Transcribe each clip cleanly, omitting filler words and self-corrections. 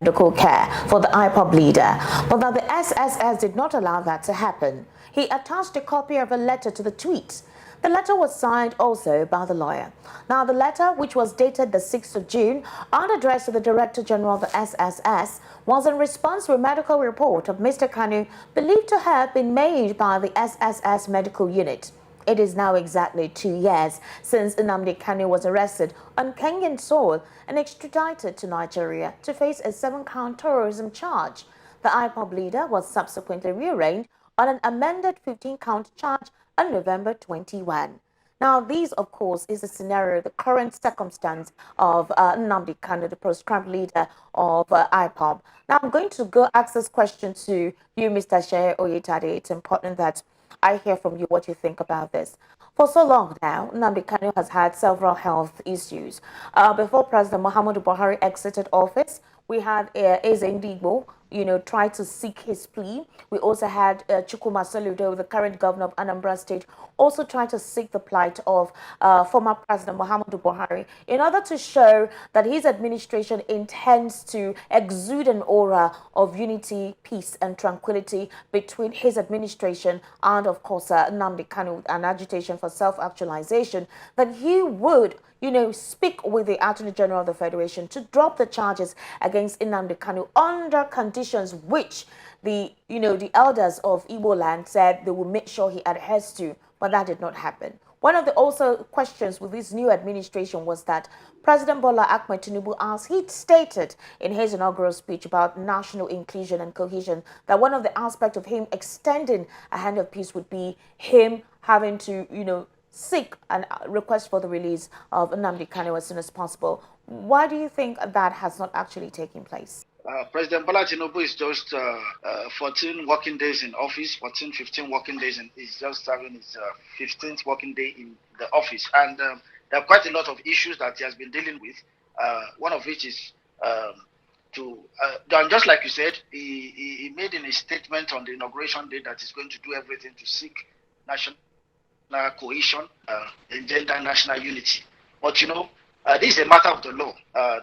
medical care for the IPOB leader, but that the SSS did not allow that to happen. He attached a copy of a letter to the tweet. The letter was signed also by the lawyer. Now, the letter, which was dated the 6th of June and addressed to the Director General of the SSS, was in response to a medical report of Mr. Kanu believed to have been made by the SSS medical unit. It is now exactly 2 years since Nnamdi Kanu was arrested on Kenyan soil and extradited to Nigeria to face a 7-count terrorism charge. The IPOB leader was subsequently rearranged on an amended 15-count charge on November 21. Now, this, of course, is the scenario, the current circumstance of Nnamdi Kanu, the proscribed leader of IPOB. Now, I'm going to go ask this question to you, Mr. Sheye Oyetade. It's important that I hear from you what you think about this. For so long now, Nnamdi Kanu has had several health issues. Before President Muhammadu Buhari exited office, we had Eze Ndigbo, try to seek his plea. We also had Chukwuma Soludo, the current governor of Anambra State, also trying to seek the plight of former President Muhammadu Buhari in order to show that his administration intends to exude an aura of unity, peace, and tranquility between his administration and, of course, Nnamdi Kanu, an agitation for self-actualization, that he would speak with the Attorney General of the Federation to drop the charges against Nnamdi Kanu under conditions which the elders of Igbo land said they will make sure he adheres to, but that did not happen. One of the also questions with this new administration was that President Bola Ahmed Tinubu, as he stated in his inaugural speech about national inclusion and cohesion, that one of the aspects of him extending a hand of peace would be him having to, seek and request for the release of Nnamdi Kanu as soon as possible. Why do you think that has not actually taken place? President Bola Tinubu is just 14 working days in office, 15 working days, and he's just having his 15th working day in the office. And there are quite a lot of issues that he has been dealing with, one of which is just like you said, he made in his statement on the inauguration day that he's going to do everything to seek national cohesion, engender national unity. But this is a matter of the law.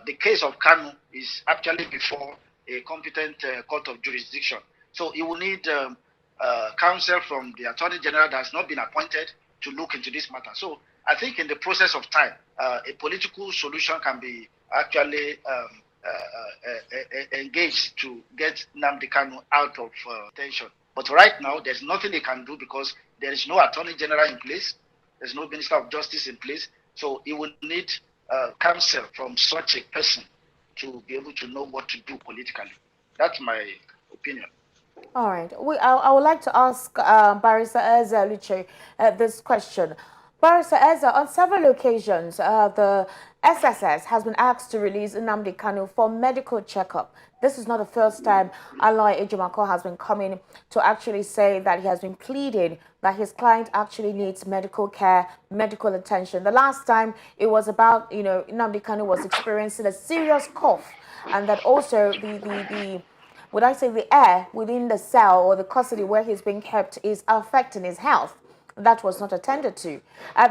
The case of Kanu is actually before a competent court of jurisdiction. So he will need counsel from the Attorney General that has not been appointed to look into this matter. So I think in the process of time, a political solution can be actually engaged to get Nnamdi Kanu out of detention. But right now, there's nothing they can do because there is no Attorney General in place. There's no Minister of Justice in place. So he will need counsel from such a person to be able to know what to do politically. That's my opinion. All right. I would like to ask Barrister Eze Luche this question. Barrister Eze, on several occasions, the SSS has been asked to release Nnamdi Kanu for medical checkup. This is not the first time Aloy Ejimako has been coming to actually say that he has been pleading that his client actually needs medical care, medical attention. The last time it was about, Nnamdi Kanu was experiencing a serious cough, and that also the air within the cell or the custody where he's being kept is affecting his health. That was not attended to.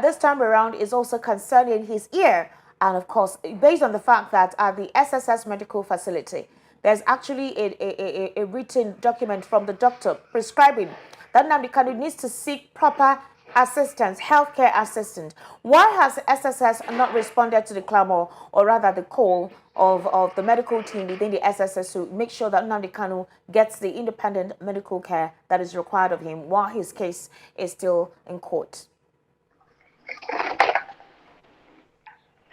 This time around is also concerning his ear. And of course, based on the fact that at the SSS medical facility, there's actually a written document from the doctor prescribing that Nnamdi Kanu needs to seek proper assistance, healthcare assistance. Why has SSS not responded to the clamor, or rather the call of the medical team within the SSS to make sure that Nnamdi Kanu gets the independent medical care that is required of him while his case is still in court?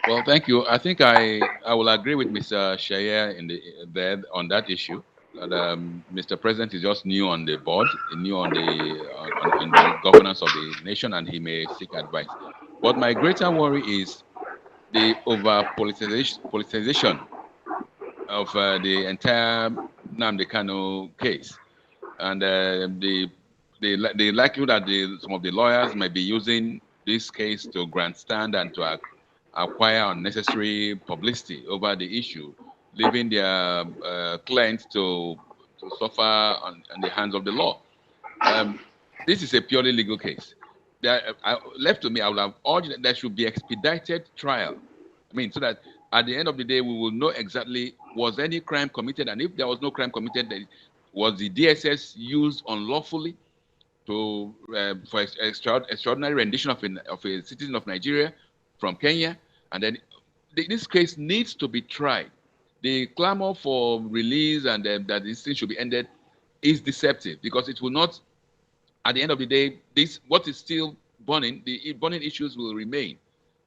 Well, thank you. I think I will agree with Mr. Sheye on that issue. That Mr. President is just new on the board, new on the governance of the nation, and he may seek advice. But my greater worry is the over-politicization of the entire Nnamdi Kanu case, and the likelihood that some of the lawyers may be using this case to grandstand and to acquire unnecessary publicity over the issue, leaving their clients to suffer on the hands of the law. This is a purely legal case. Left to me, I would have urged that there should be expedited trial. I mean, so that At the end of the day, we will know exactly was any crime committed, and if there was no crime committed, then was the DSS used unlawfully to for extraordinary rendition of a citizen of Nigeria from Kenya, and then this case needs to be tried. The clamor for release and that this thing should be ended is deceptive, because it will not. At the end of the day, what is still burning, the burning issues will remain.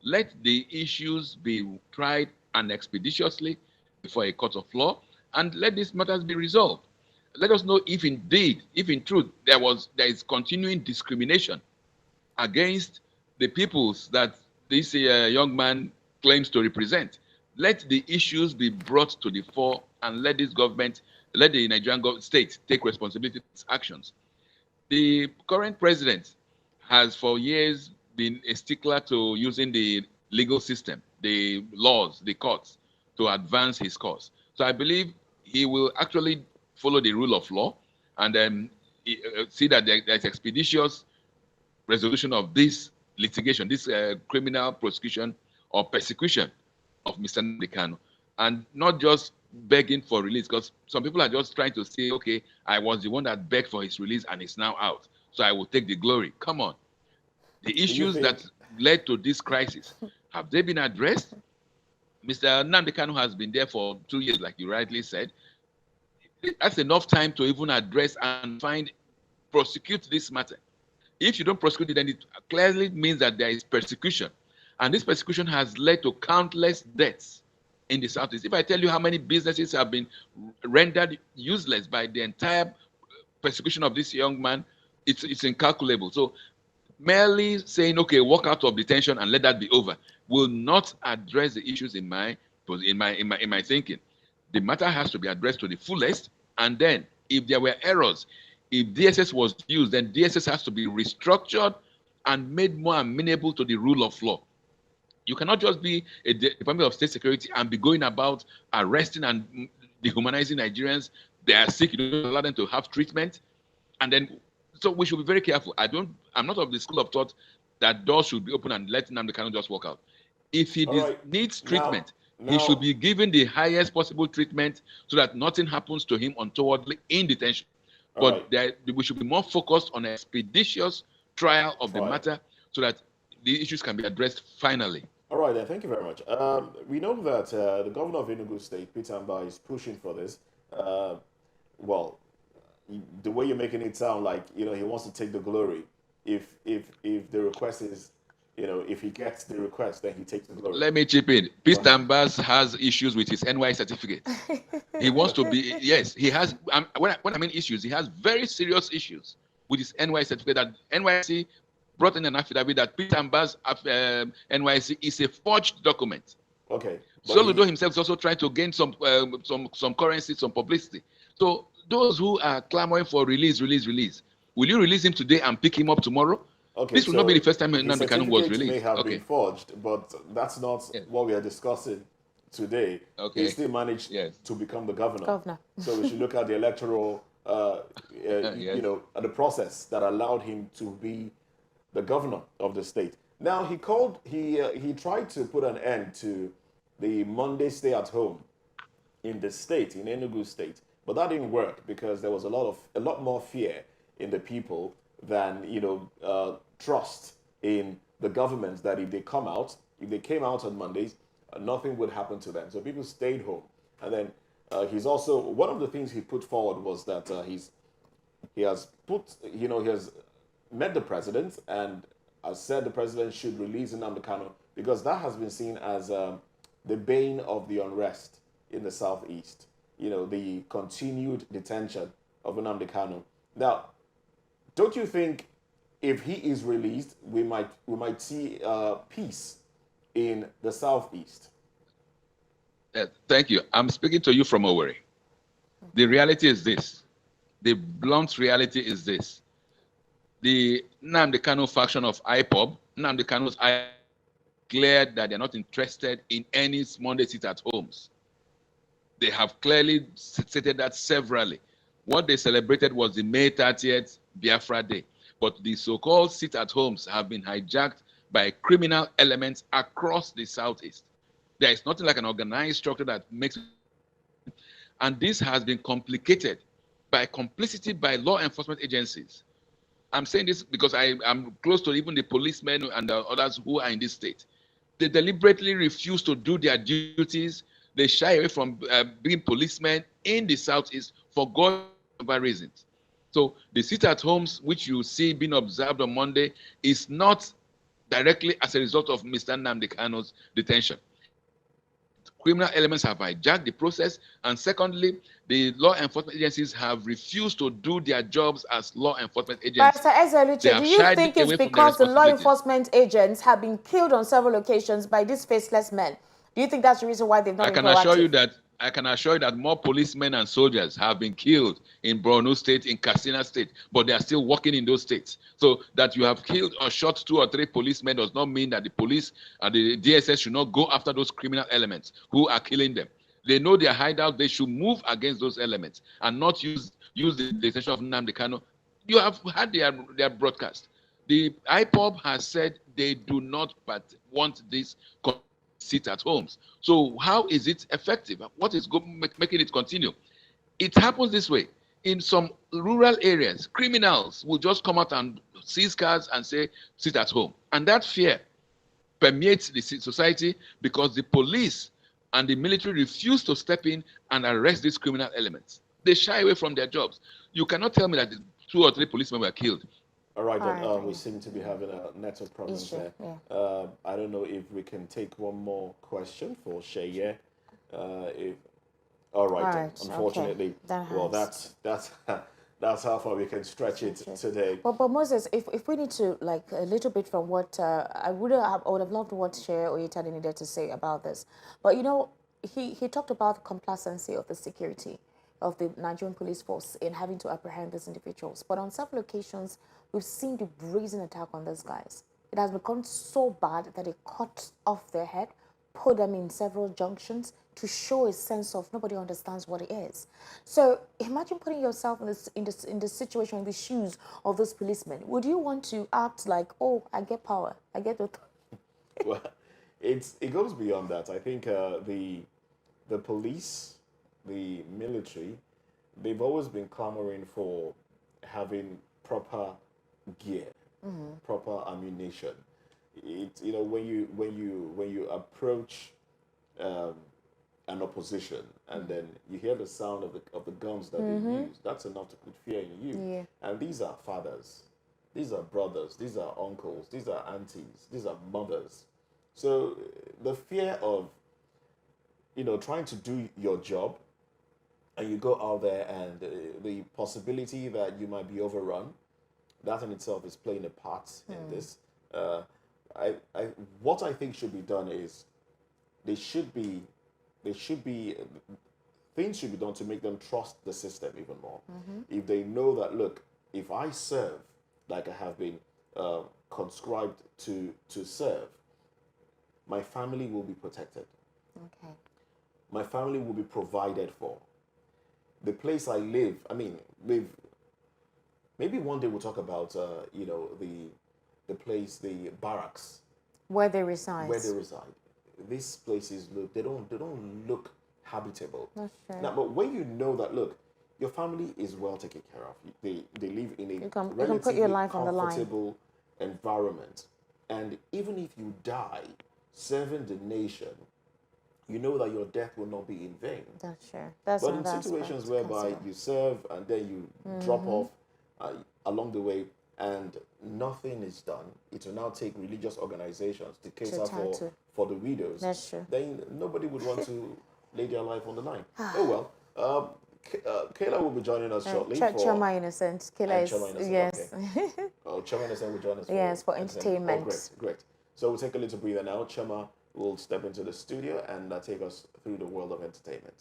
Let the issues be tried and expeditiously before a court of law, and let these matters be resolved. Let us know if indeed, if in truth, there is continuing discrimination against the peoples that this young man claims to represent. Let the issues be brought to the fore, and let this government, let the Nigerian state take responsibility for its actions. The current president has for years been a stickler to using the legal system, the laws, the courts, to advance his cause. So I believe he will actually follow the rule of law and see that there's expeditious resolution of this litigation, this criminal prosecution or persecution of Mr. Nnamdi Kanu, and not just begging for release, because some people are just trying to say, okay, I was the one that begged for his release and it's now out, so I will take the glory. Come on. The issues that led to this crisis, have they been addressed? Mr. Nnamdi Kanu has been there for 2 years, like you rightly said. That's enough time to even address and prosecute this matter. If you don't prosecute it, then it clearly means that there is persecution. And this persecution has led to countless deaths in the Southeast. If I tell you how many businesses have been rendered useless by the entire persecution of this young man, it's incalculable. So merely saying, okay, walk out of detention and let that be over, will not address the issues in my thinking. The matter has to be addressed to the fullest, and then if there were errors, if DSS was used, then DSS has to be restructured and made more amenable to the rule of law. You cannot just be a Department of State Security and be going about arresting and dehumanizing Nigerians. They are sick, you don't allow them to have treatment. And then, so we should be very careful. I'm not of the school of thought that doors should be open and let Nnamdi Kanu just walk out. If he needs treatment, he should be given the highest possible treatment so that nothing happens to him untowardly in detention. But we should be more focused on an expeditious trial of the matter so that the issues can be addressed finally. All right, then. Thank you very much. We know that the governor of Enugu State, Peter Mba, is pushing for this. Well, the way you're making it sound like, he wants to take the glory. If the request is, if he gets the request, then he takes the glory. Let me chip in. Peter Mba has issues with his NY certificate. He wants to be, yes, he has, when I mean issues, he has very serious issues with his NY certificate. That NYC brought in an affidavit that Peter Mba's NYC is a forged document. Okay. Soludo himself is also trying to gain some currency, some publicity. So those who are clamoring for release, will you release him today and pick him up tomorrow? Okay, this will not be the first time Nnamdi Kanu was released. May have been forged, but that's not what we are discussing today. Okay. He still managed to become the governor. So we should look at the electoral, the process that allowed him to be the governor of the state. Now he tried to put an end to the Monday stay at home in the state, in Enugu State, but that didn't work because there was a lot more fear in the people than trust in the government that if they came out on Mondays, nothing would happen to them. So people stayed home, and then he's also, one of the things he put forward was that he has met the president and said the president should release Nnamdi Kanu because that has been seen as the bane of the unrest in the Southeast. The continued detention of Nnamdi Kanu. Now, don't you think if he is released, we might see peace in the Southeast? Thank you. I'm speaking to you from Owerri. The reality is this. The blunt reality is this. The Nnamdi Kanu faction of IPOB, Nnamdi Kanu's declared that they're not interested in any Monday sit-at-homes. They have clearly stated that severally. What they celebrated was the May 30th Biafra Day. But the so-called sit-at-homes have been hijacked by criminal elements across the Southeast. There is nothing like an organized structure that makes, and this has been complicated by complicity by law enforcement agencies. I'm saying this because I am close to even the policemen and the others who are in this state. They deliberately refuse to do their duties. They shy away from being policemen in the Southeast for God's reasons. So the sit-at-homes which you see being observed on Monday is not directly as a result of Mr. Nnamdi Kanu's detention. Criminal elements have hijacked the process, and secondly, the law enforcement agencies have refused to do their jobs as law enforcement agencies. Barrister They Ezeluche, do have you shied think it's away from their because the law responsibilities. enforcement agents have been killed on several occasions by these faceless men? Do you think that's the reason why they've not I been can assure you proactive? that more policemen and soldiers have been killed in Borno State, in Katsina State, but they are still working in those states. So that you have killed or shot 2 or 3 policemen does not mean that the police and the DSS should not go after those criminal elements who are killing them. They know their hideout. They should move against those elements and not use the detention of Nnamdi Kanu. You have had their broadcast. The IPOB has said they do not want this sit at homes. So how is it effective? What is making it continue? It happens this way. In some rural areas, criminals will just come out and seize cars and say, sit at home. And that fear permeates the society because the police and the military refuse to step in and arrest these criminal elements. They shy away from their jobs. You cannot tell me that 2 or 3 policemen were killed. All right, then, All right. we seem to be having a network problems there. Yeah. I don't know if we can take one more question for Sheye. If all right, then. Right, Unfortunately, okay. well, that's how far we can stretch it today. But Moses, if we need to, like, a little bit from what I would have loved what Sheye Oyetade needed to say about this. But, you know, he talked about the complacency of the security of the Nigerian police force in having to apprehend these individuals. But on several occasions, we've seen the brazen attack on these guys. It has become so bad that they cut off their head, put them in several junctions to show a sense of nobody understands what it is. So imagine putting yourself in the situation, in the shoes of those policemen. Would you want to act like, oh, I get power, I get authority? Well, it goes beyond that. I think the police, the military, they've always been clamoring for having proper gear, proper ammunition. When you approach an opposition and then you hear the sound of the guns that they use, that's enough to put fear in you. Yeah. And these are fathers, these are brothers, these are uncles, these are aunties, these are mothers. So the fear of trying to do your job, and you go out there and the possibility that you might be overrun, that in itself is playing a part in this. What I think should be done is things should be done to make them trust the system even more. If they know that, look, if I serve like I have been conscribed to serve, my family will be protected. Okay. My family will be provided for. The place I live, I mean, maybe one day we'll talk about, the place, the barracks. Where they reside. These places they don't look habitable. That's true. Now, but when you know that, look, your family is well taken care of. They live in a you can put your life on the line. comfortable environment. And even if you die serving the nation, you know that your death will not be in vain. That's true. That's But in situations whereby you serve and then you drop off along the way and nothing is done, it will now take religious organizations to cater for the widows. That's true. Then nobody would want to lay their life on the line. Oh well. Kayla will be joining us shortly. Choma Innocent. Kayla is, Innocent, yes. Okay. Oh, Choma Innocent will join us. Yes, for entertainment. Oh, great. So we'll take a little breather now. Choma will step into the studio and take us through the world of entertainment.